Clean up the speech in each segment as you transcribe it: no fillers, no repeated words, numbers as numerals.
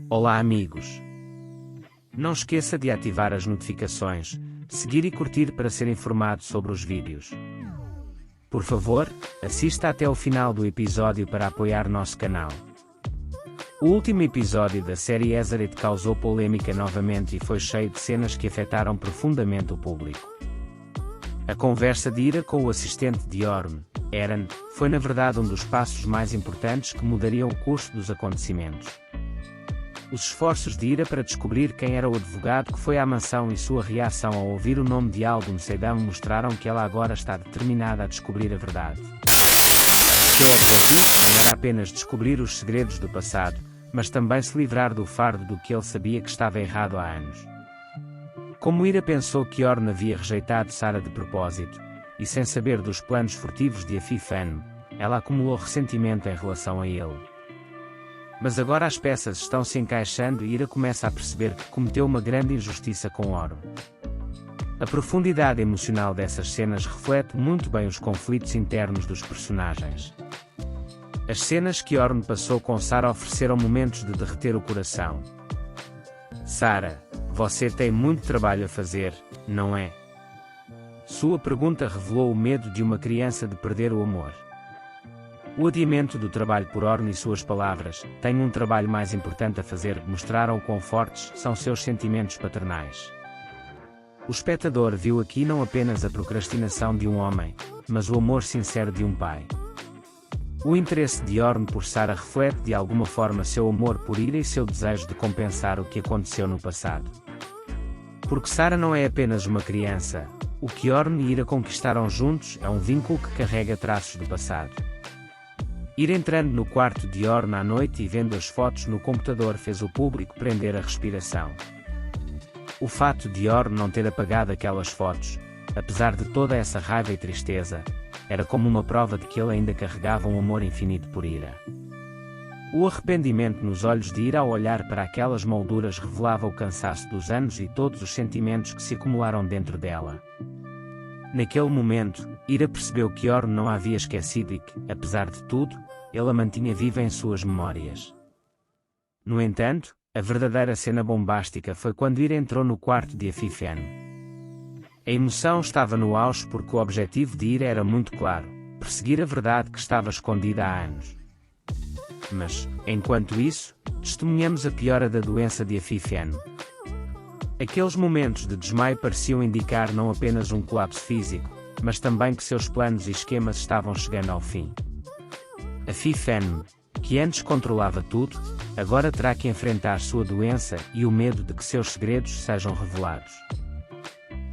Olá amigos! Não esqueça de ativar as notificações, seguir e curtir para ser informado sobre os vídeos. Por favor, assista até o final do episódio para apoiar nosso canal. O último episódio da série Ezered causou polêmica novamente e foi cheio de cenas que afetaram profundamente o público. A conversa de Ira com o assistente de Orm, Eren, foi na verdade um dos passos mais importantes que mudariam o curso dos acontecimentos. Os esforços de Ira para descobrir quem era o advogado que foi à mansão e sua reação ao ouvir o nome de Aldun Seidam mostraram que ela agora está determinada a descobrir a verdade. Seu objetivo não era apenas descobrir os segredos do passado, mas também se livrar do fardo do que ele sabia que estava errado há anos. Como Ira pensou que Orn havia rejeitado Sara de propósito, e sem saber dos planos furtivos de Afifen, ela acumulou ressentimento em relação a ele. Mas agora as peças estão se encaixando e Ira começa a perceber que cometeu uma grande injustiça com Orm. A profundidade emocional dessas cenas reflete muito bem os conflitos internos dos personagens. As cenas que Orm passou com Sara ofereceram momentos de derreter o coração. Sara, você tem muito trabalho a fazer, não é? Sua pergunta revelou o medo de uma criança de perder o amor. O adiamento do trabalho por Orn e suas palavras, tenho um trabalho mais importante a fazer, mostraram quão fortes são seus sentimentos paternais. O espectador viu aqui não apenas a procrastinação de um homem, mas o amor sincero de um pai. O interesse de Orn por Sara reflete de alguma forma seu amor por Ira e seu desejo de compensar o que aconteceu no passado. Porque Sara não é apenas uma criança, o que Orn e Ira conquistaram juntos é um vínculo que carrega traços do passado. Ir entrando no quarto de Orn à noite e vendo as fotos no computador fez o público prender a respiração. O fato de Orn não ter apagado aquelas fotos, apesar de toda essa raiva e tristeza, era como uma prova de que ele ainda carregava um amor infinito por Ira. O arrependimento nos olhos de Ira ao olhar para aquelas molduras revelava o cansaço dos anos e todos os sentimentos que se acumularam dentro dela. Naquele momento, Ira percebeu que Orn não a havia esquecido e que, apesar de tudo, ele a mantinha viva em suas memórias. No entanto, a verdadeira cena bombástica foi quando Ira entrou no quarto de Afifen. A emoção estava no auge porque o objetivo de Ira era muito claro: perseguir a verdade que estava escondida há anos. Mas, enquanto isso, testemunhamos a piora da doença de Afifen. Aqueles momentos de desmaio pareciam indicar não apenas um colapso físico, mas também que seus planos e esquemas estavam chegando ao fim. Afifen, que antes controlava tudo, agora terá que enfrentar sua doença e o medo de que seus segredos sejam revelados.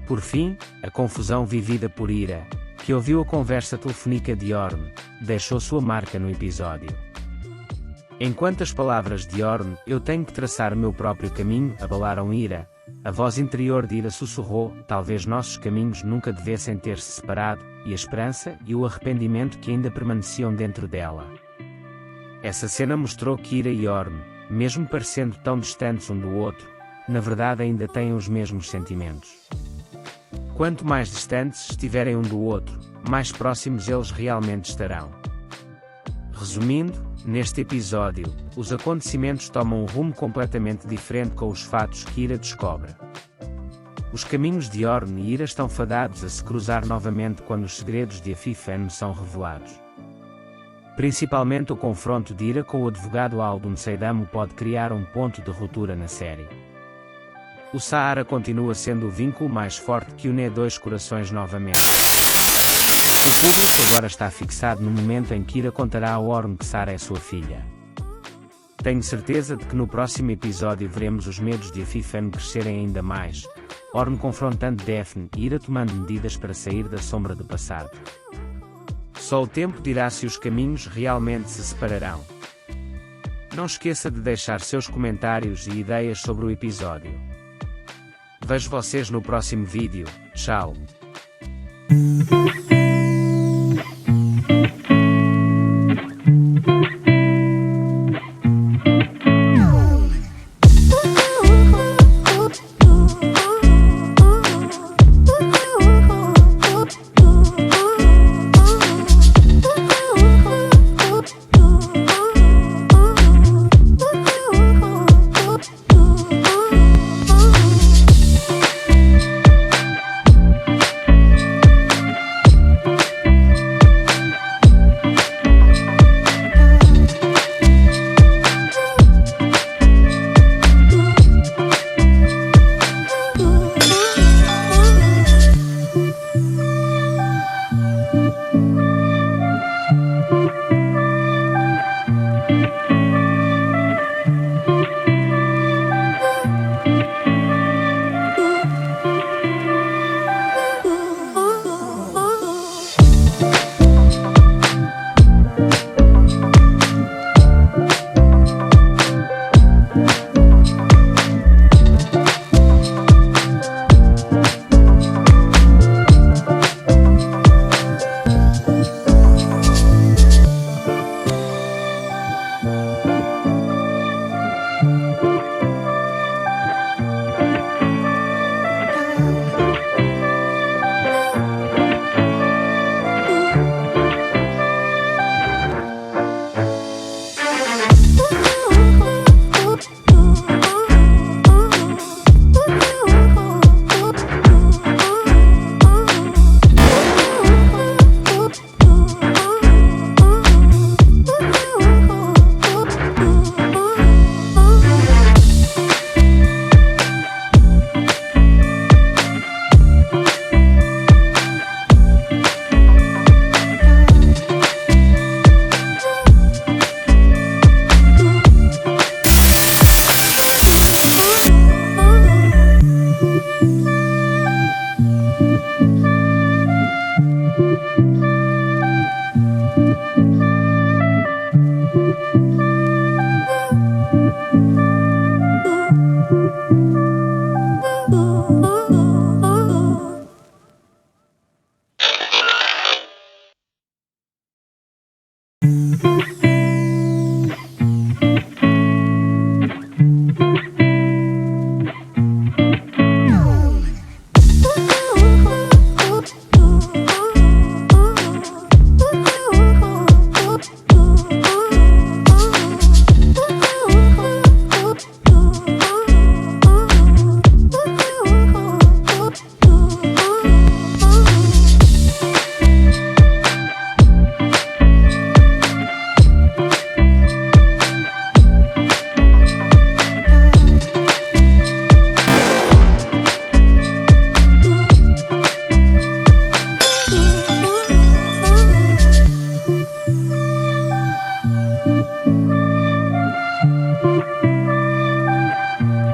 Por fim, a confusão vivida por Ira, que ouviu a conversa telefônica de Orn, deixou sua marca no episódio. Enquanto as palavras de Orn, "eu tenho que traçar o meu próprio caminho", abalaram Ira, a voz interior de Ira sussurrou: talvez nossos caminhos nunca devessem ter-se separado, e a esperança e o arrependimento que ainda permaneciam dentro dela. Essa cena mostrou que Ira e Orm, mesmo parecendo tão distantes um do outro, na verdade ainda têm os mesmos sentimentos. Quanto mais distantes estiverem um do outro, mais próximos eles realmente estarão. Resumindo, neste episódio, os acontecimentos tomam um rumo completamente diferente com os fatos que Ira descobre. Os caminhos de Orn e Ira estão fadados a se cruzar novamente quando os segredos de Afifen são revelados. Principalmente o confronto de Ira com o advogado Aldun Seidam pode criar um ponto de ruptura na série. O Sahara continua sendo o vínculo mais forte que une dois corações novamente. O público agora está fixado no momento em que Ira contará a Orn que Sara é sua filha. Tenho certeza de que no próximo episódio veremos os medos de Afifen crescerem ainda mais, Orn confrontando Daphne e Ira tomando medidas para sair da sombra do passado. Só o tempo dirá se os caminhos realmente se separarão. Não esqueça de deixar seus comentários e ideias sobre o episódio. Vejo vocês no próximo vídeo, tchau!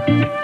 Tchau.